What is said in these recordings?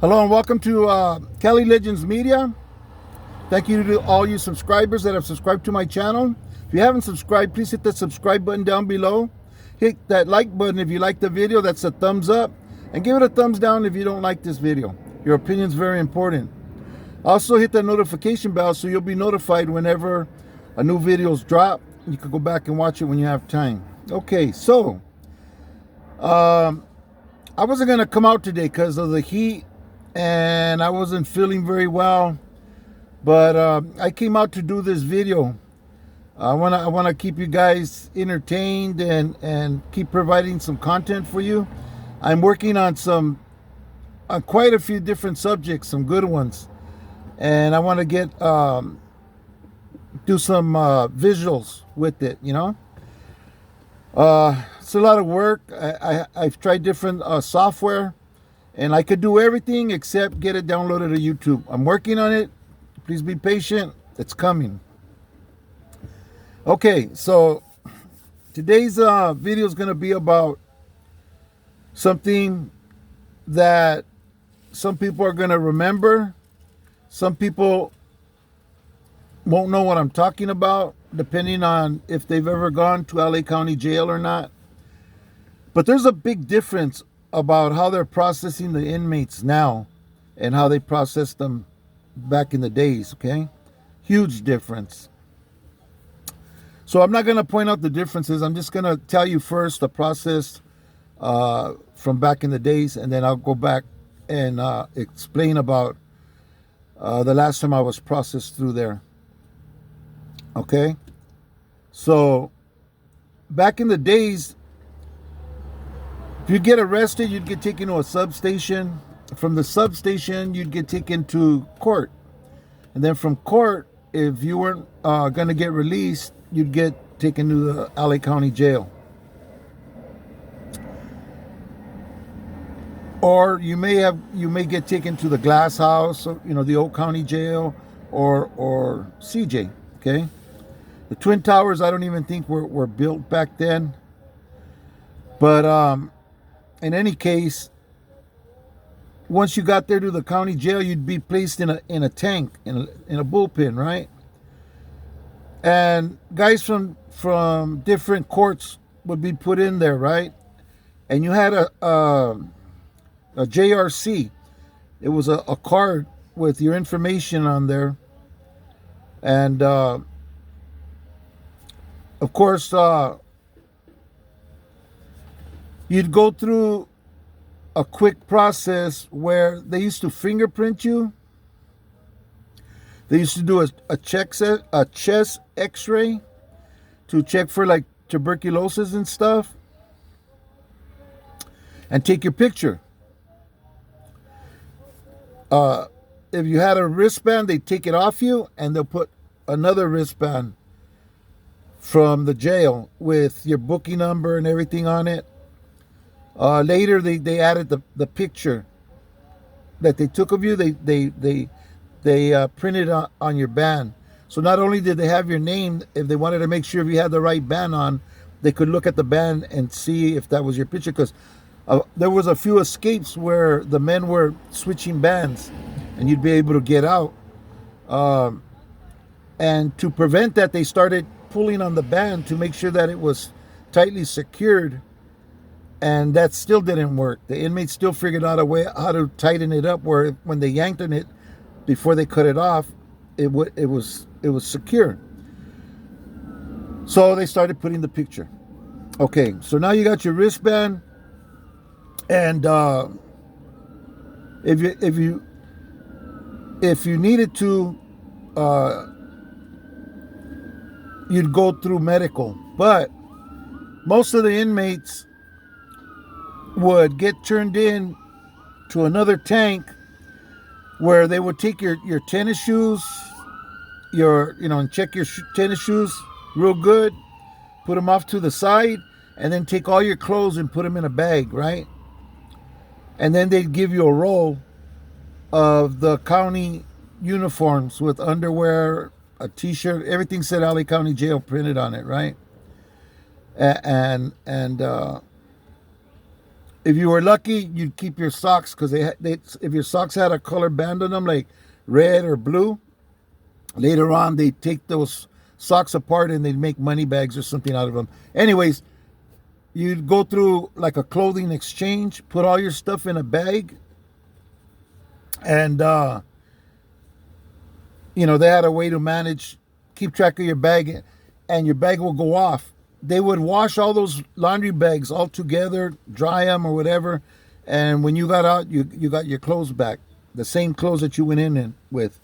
Hello and welcome to Kelly Legends Media. Thank you to all you subscribers that have subscribed to my channel. If you haven't subscribed, please hit the subscribe button down below. Hit that like button if you like the video, that's a thumbs up. And give it a thumbs down if you don't like this video. Your opinion is very important. Also hit the notification bell so you'll be notified whenever a new video's drop. You can go back and watch it when you have time. Okay, so I wasn't going to come out today because of the heat and I wasn't feeling very well, but I came out to do this video. I want to keep you guys entertained and keep providing some content for you. I'm working on quite a few different subjects, some good ones, and I want to do some visuals with it. It's a lot of work. I've tried different software. And I could do everything except get it downloaded to YouTube. I'm working on it. Please be patient. It's coming. Okay, so today's video is going to be about something that some people are going to remember. Some people won't know what I'm talking about, depending on if they've ever gone to LA County Jail or not. But there's a big difference about how they're processing the inmates now and how they processed them back in the days, okay? Huge difference. So I'm not going to point out the differences. I'm just going to tell you first the process from back in the days, and then I'll go back and explain about the last time I was processed through there. Okay? So back in the days, if you get arrested, you'd get taken to a substation. From the substation, you'd get taken to court. And then from court, if you weren't going to get released, you'd get taken to the LA County Jail. Or you may get taken to the Glass House, the Oak County Jail, or CJ, okay? The Twin Towers, I don't even think were built back then. But in any case, once you got there to the county jail, you'd be placed in a tank, in a bullpen, right? And guys from different courts would be put in there, right? And you had a JRC. It was a card with your information on there. And of course, you'd go through a quick process where they used to fingerprint you. They used to do a chest x-ray to check for like tuberculosis and stuff, and take your picture. If you had a wristband, they'd take it off you and they'll put another wristband from the jail with your booking number and everything on it. Later, they added the picture that they took of you. They printed on your band. So not only did they have your name, if they wanted to make sure if you had the right band on, they could look at the band and see if that was your picture. Because there was a few escapes where the men were switching bands, and you'd be able to get out. And to prevent that, they started pulling on the band to make sure that it was tightly secured. And that still didn't work. The inmates still figured out a way how to tighten it up where when they yanked on it before they cut it off, it was secure. So they started putting the picture. Okay, so now you got your wristband, and if you needed to, you'd go through medical. But most of the inmates would get turned in to another tank where they would take your tennis shoes, and check your tennis shoes real good, put them off to the side, and then take all your clothes and put them in a bag, right? And then they'd give you a roll of the county uniforms with underwear, a t-shirt, everything said LA County Jail printed on it, right? And If you were lucky, you'd keep your socks because if your socks had a color band on them, like red or blue, later on they take those socks apart and they'd make money bags or something out of them. Anyways, you'd go through like a clothing exchange, put all your stuff in a bag, and they had a way to keep track of your bag, and your bag will go off. They would wash all those laundry bags all together, dry them or whatever, and when you got out, you got your clothes back, the same clothes that you went in with.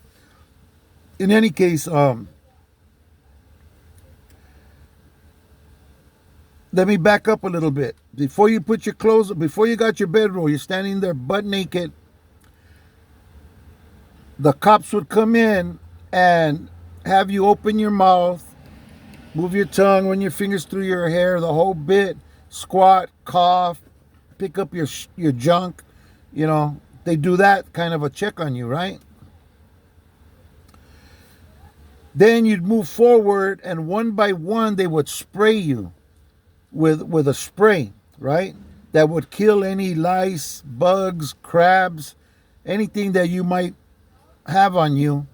In any case, let me back up a little bit. Before you got your bedroll, you're standing there butt naked. The cops would come in and have you open your mouth, move your tongue, run your fingers through your hair, the whole bit, squat, cough, pick up your junk. They do that kind of a check on you, right? Then you'd move forward, and one by one, they would spray you with a spray, right? That would kill any lice, bugs, crabs, anything that you might have on you,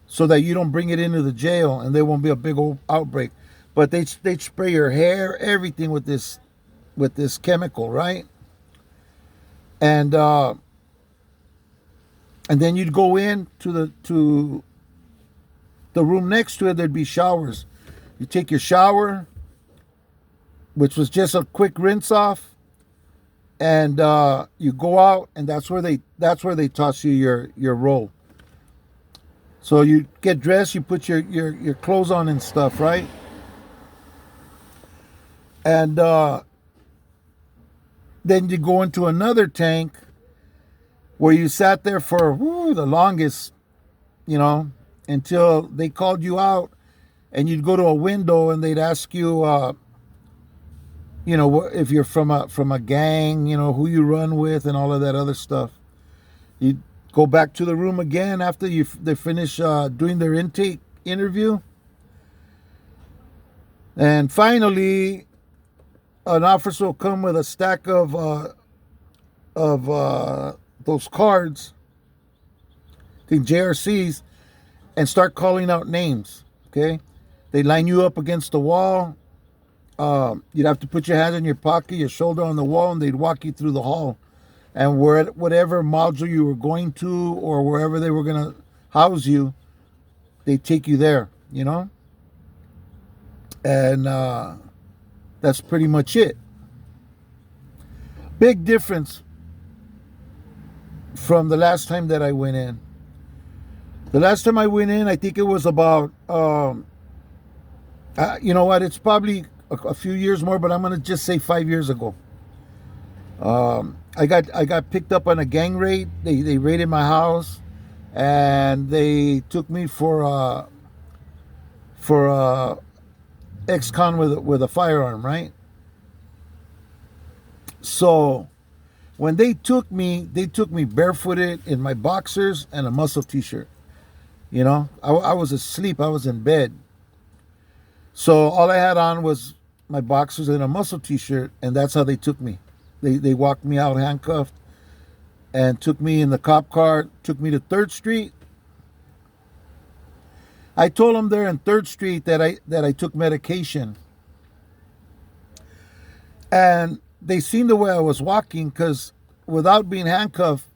so that you don't bring it into the jail and there won't be a big old outbreak. But they'd spray your hair, everything with this chemical, right? And then you'd go in to the room next to it. There'd be showers. You take your shower, which was just a quick rinse off, and you go out, and that's where they toss you your roll. So you get dressed, you put your clothes on and stuff, right? And then you go into another tank where you sat there for the longest, until they called you out, and you'd go to a window and they'd ask you, if you're from a gang, who you run with and all of that other stuff. You'd go back to the room again after they finish doing their intake interview. And finally, an officer will come with a stack of those cards, the JRCs, and start calling out names. Okay, they line you up against the wall. You'd have to put your hands in your pocket, your shoulder on the wall, and they'd walk you through the hall. And whatever module you were going to, or wherever they were going to house you, they'd take you there, And that's pretty much it. Big difference from the last time that I went in. The last time I went in, I think it was about, it's probably a few years more, but I'm going to just say 5 years ago. I got picked up on a gang raid. They raided my house, and they took me for ex-con with a firearm, right? So when they took me barefooted in my boxers and a muscle t-shirt. I was asleep. I was in bed. So all I had on was my boxers and a muscle t-shirt, and that's how they took me. They walked me out handcuffed and took me in the cop car, took me to 3rd Street. I told them there in 3rd Street that I took medication. And they seen the way I was walking, because without being handcuffed,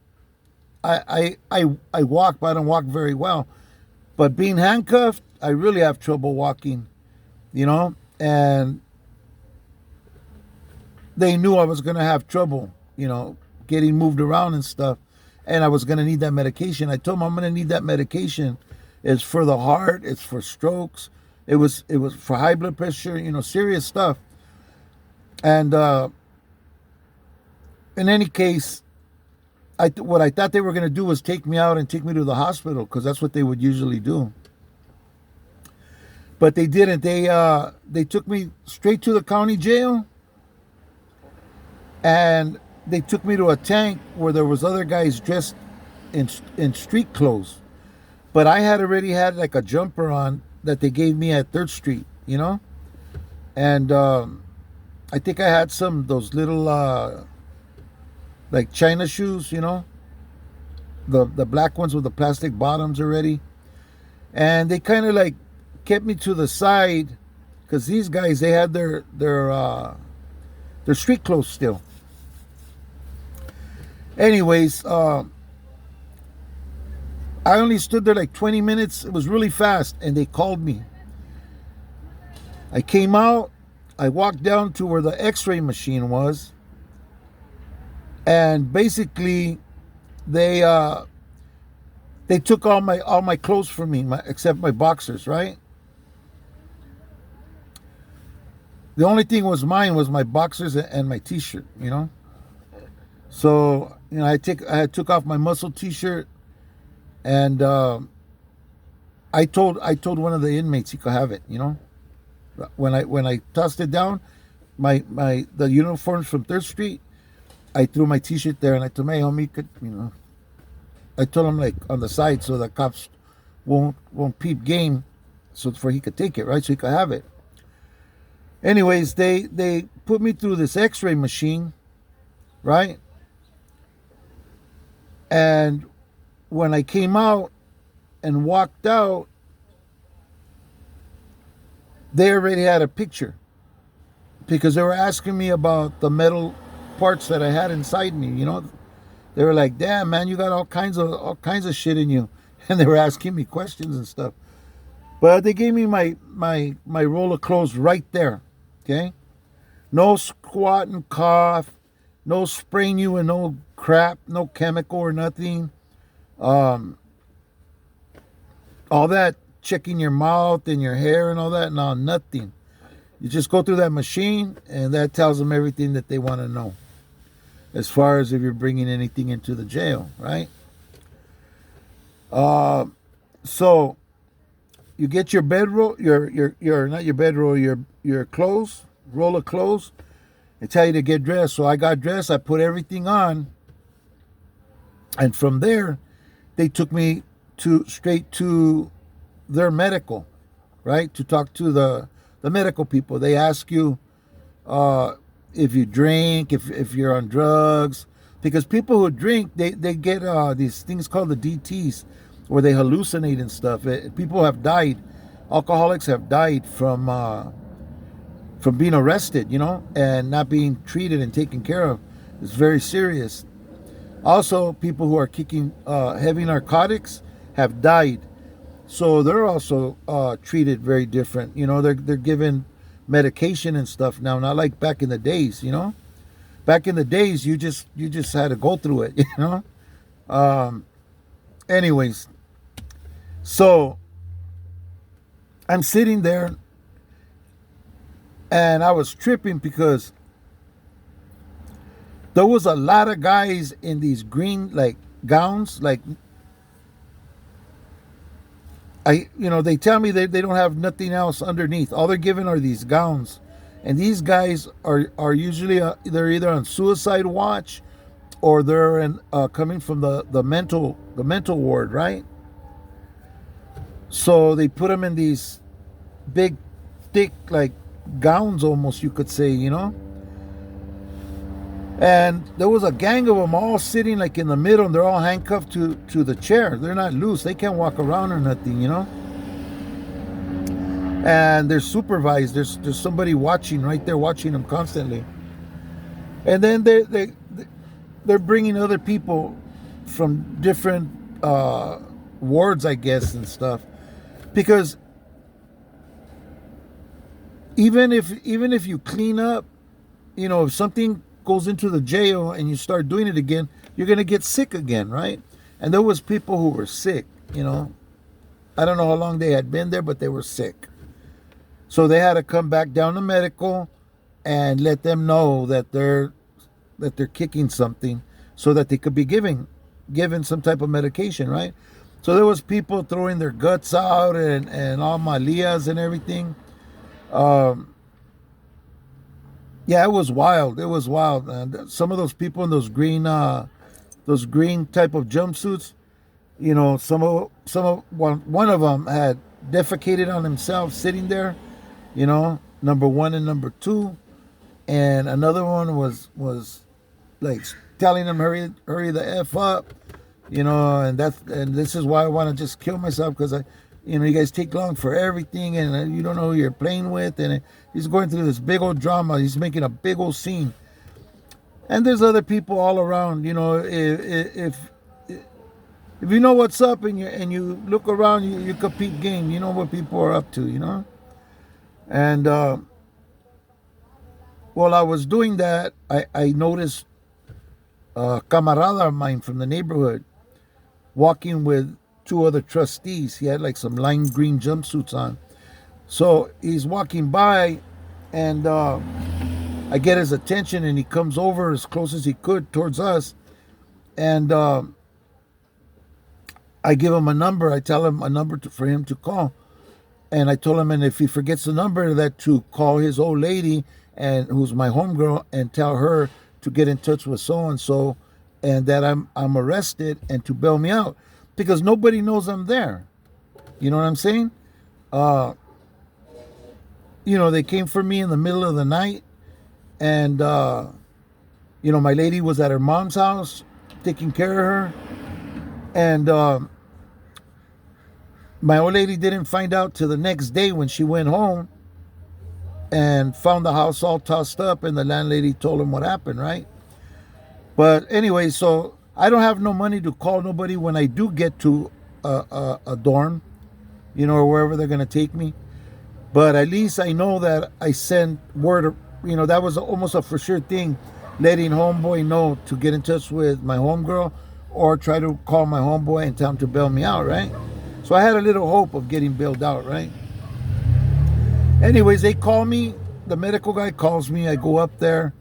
I walk, but I don't walk very well. But being handcuffed, I really have trouble walking, and they knew I was going to have trouble, getting moved around and stuff, and I was going to need that medication. I told them I'm going to need that medication. It's for the heart, it's for strokes, it was for high blood pressure, serious stuff. And in any case, what I thought they were going to do was take me out and take me to the hospital, because that's what they would usually do. But they didn't. They took me straight to the county jail, and they took me to a tank where there was other guys dressed in street clothes. But I had already had like a jumper on that they gave me at 3rd Street, And I think I had those little like China shoes, the black ones with the plastic bottoms already. And they kind of like kept me to the side because these guys, they had their street clothes still. Anyways, I only stood there like 20 minutes. It was really fast, and they called me. I came out. I walked down to where the X-ray machine was, and basically, they took all my clothes from me, except my boxers. Right. The only thing was mine was my boxers and my T-shirt. So I took off my muscle T-shirt. And I told one of the inmates he could have it. When I tossed it down, the uniforms from 3rd Street, I threw my T-shirt there, and I told him, hey, homie, I told him like on the side so the cops won't peep game, so for he could take it, right, so he could have it. Anyways, they put me through this X-ray machine, right, and when I came out and walked out, they already had a picture because they were asking me about the metal parts that I had inside me. They were like, "Damn, man, you got all kinds of shit in you," and they were asking me questions and stuff. But they gave me my roll of clothes right there. Okay, no squat and cough, no spraying you with no crap, no chemical or nothing. All that checking your mouth and your hair and all that, no, nothing. You just go through that machine, and that tells them everything that they want to know as far as if you're bringing anything into the jail, right? So you get your bedroll, your not your bedroll, your clothes, roll of clothes, and tell you to get dressed. So I got dressed, I put everything on, and from there they took me straight to their medical, right? To talk to the medical people. They ask you if you drink, if you're on drugs, because people who drink, they get these things called the DTs, where they hallucinate and stuff. People have died, alcoholics have died from being arrested, and not being treated and taken care of. It's very serious. Also, people who are kicking heavy narcotics have died, so they're also treated very different. They're given medication and stuff now, not like back in the days. Back in the days, you just had to go through it. Anyways, so I'm sitting there, and I was tripping because there was a lot of guys in these green like gowns, like they tell me they don't have nothing else underneath. All they're given are these gowns, and these guys are usually they're either on suicide watch, or they're coming from the mental ward, right? So they put them in these big, thick like gowns, almost you could say, And there was a gang of them all sitting like in the middle, and they're all handcuffed to the chair. They're not loose. They can't walk around or nothing, And they're supervised. There's somebody watching right there, watching them constantly. And then they're bringing other people from different wards, I guess, and stuff, because even if you clean up, if something goes into the jail and you start doing it again, you're going to get sick again, right? And there was people who were sick, I don't know how long they had been there, but they were sick. So they had to come back down to medical and let them know that they're kicking something, so that they could be given some type of medication, right? So there was people throwing their guts out and all malias and everything. Yeah, it was wild. It was wild. And some of those people in those green type of jumpsuits, one of them had defecated on himself sitting there, number one and number two, and another one was like telling them hurry the F up, and this is why I want to just kill myself, because you guys take long for everything, and you don't know who you're playing with, and he's going through this big old drama. He's making a big old scene, and there's other people all around. If you know what's up and you look around, you compete game. You know what people are up to. And while I was doing that, I noticed a camarada of mine from the neighborhood walking with two other trustees. He had like some lime green jumpsuits on. So he's walking by, and I get his attention, and he comes over as close as he could towards us. And I give him a number. I tell him a number for him to call. And I told him, and if he forgets the number, that to call his old lady, and who's my homegirl, and tell her to get in touch with so-and-so, and that I'm arrested, and to bail me out, because nobody knows I'm there. You know what I'm saying? They came for me in the middle of the night, and my lady was at her mom's house taking care of her, and my old lady didn't find out till the next day when she went home and found the house all tossed up, and the landlady told him what happened, right? But anyway, so I don't have no money to call nobody when I do get to a dorm, or wherever they're going to take me. But at least I know that I sent word, that was almost a for sure thing, letting homeboy know to get in touch with my homegirl, or try to call my homeboy and tell him to bail me out, right? So I had a little hope of getting bailed out, right? Anyways, they call me. The medical guy calls me. I go up there.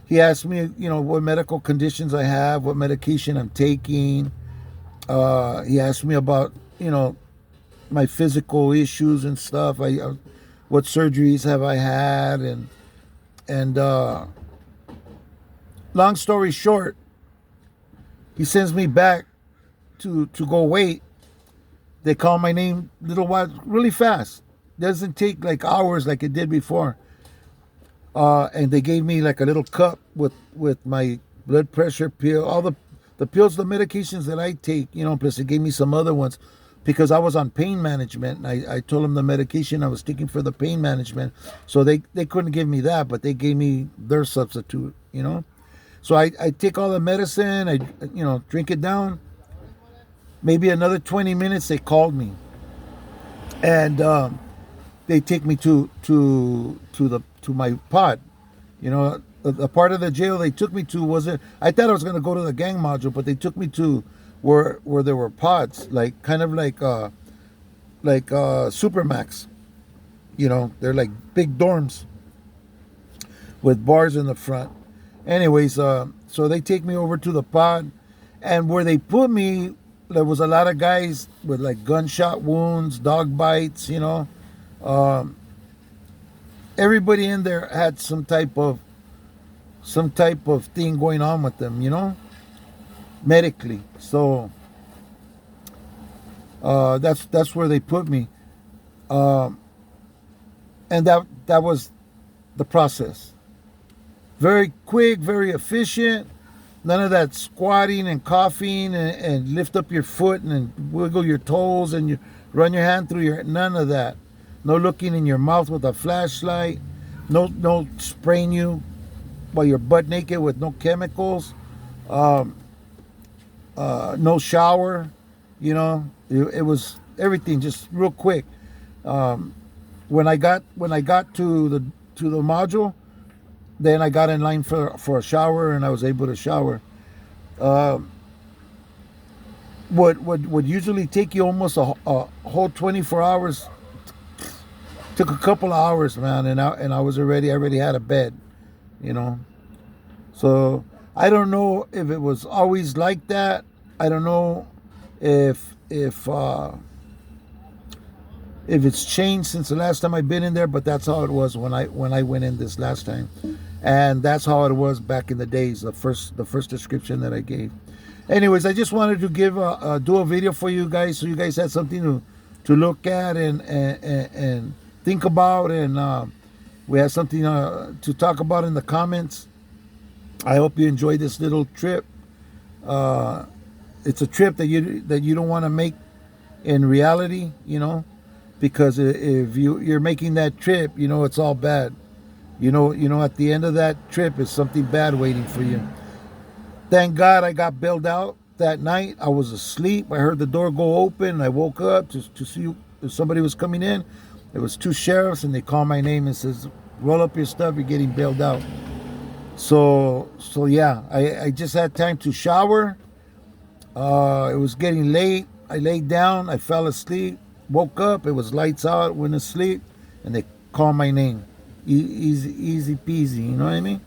He asks me, what medical conditions I have, what medication I'm taking. He asked me about, my physical issues and stuff. What surgeries have I had, and long story short, he sends me back to go wait. They call my name little while, really fast. Doesn't take like hours like it did before. And they gave me like a little cup with my blood pressure pill, all the pills, the medications that I take, plus they gave me some other ones because I was on pain management. And I told them the medication I was taking for the pain management. So they couldn't give me that, but they gave me their substitute, So I take all the medicine, I drink it down. Maybe another 20 minutes, they called me. And they take me to my pod. The part of the jail they took me to wasn't. I thought I was gonna go to the gang module, but they took me to where there were pods, like kind of like Supermax. They're like big dorms with bars in the front. Anyways, so they take me over to the pod, and where they put me, there was a lot of guys with like gunshot wounds, dog bites, everybody in there had some type of thing going on with them, medically. So that's where they put me. And that was the process. Very quick, very efficient. None of that squatting and coughing and lift up your foot and wiggle your toes and you run your hand through none of that. No looking in your mouth with a flashlight. No spraying you while you're butt naked with no chemicals. No shower. It was everything just real quick. When I got to the module, then I got in line for a shower, and I was able to shower. Would usually take you almost a whole 24 hours. Took a couple of hours, man, and I already had a bed, So I don't know if it was always like that. I don't know if it's changed since the last time I've been in there, but that's how it was when I went in this last time, and that's how it was back in the days. The first description that I gave. Anyways, I just wanted to do a video for you guys, so you guys had something to look at and think about, and we had something to talk about in the comments. I hope you enjoy this little trip. It's a trip that you don't want to make in reality, you know, because if you're making that trip, you know it's all bad. You know at the end of that trip is something bad waiting for you. Thank God I got bailed out that night. I was asleep. I heard the door go open. I woke up to see if somebody was coming in. There was 2 sheriffs, and they called my name and says, "Roll up your stuff. You're getting bailed out." So yeah, I just had time to shower. It was getting late. I laid down. I fell asleep. Woke up. It was lights out. Went to sleep, and they called my name. Easy peasy. You know what I mean?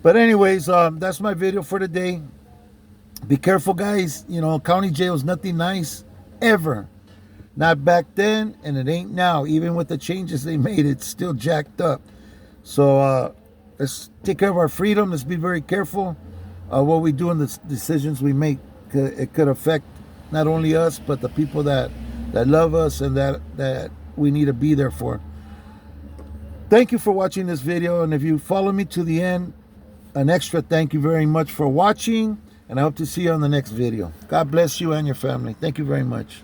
But anyways, that's my video for today. Be careful, guys. You know, county jail is nothing nice ever. Not back then, and it ain't now. Even with the changes they made, it's still jacked up. So let's take care of our freedom. Let's be very careful what we do and the decisions we make. It could affect not only us, but the people that love us and that we need to be there for. Thank you for watching this video, and if you follow me to the end, an extra thank you very much for watching, and I hope to see you on the next video. God bless you and your family. Thank you very much.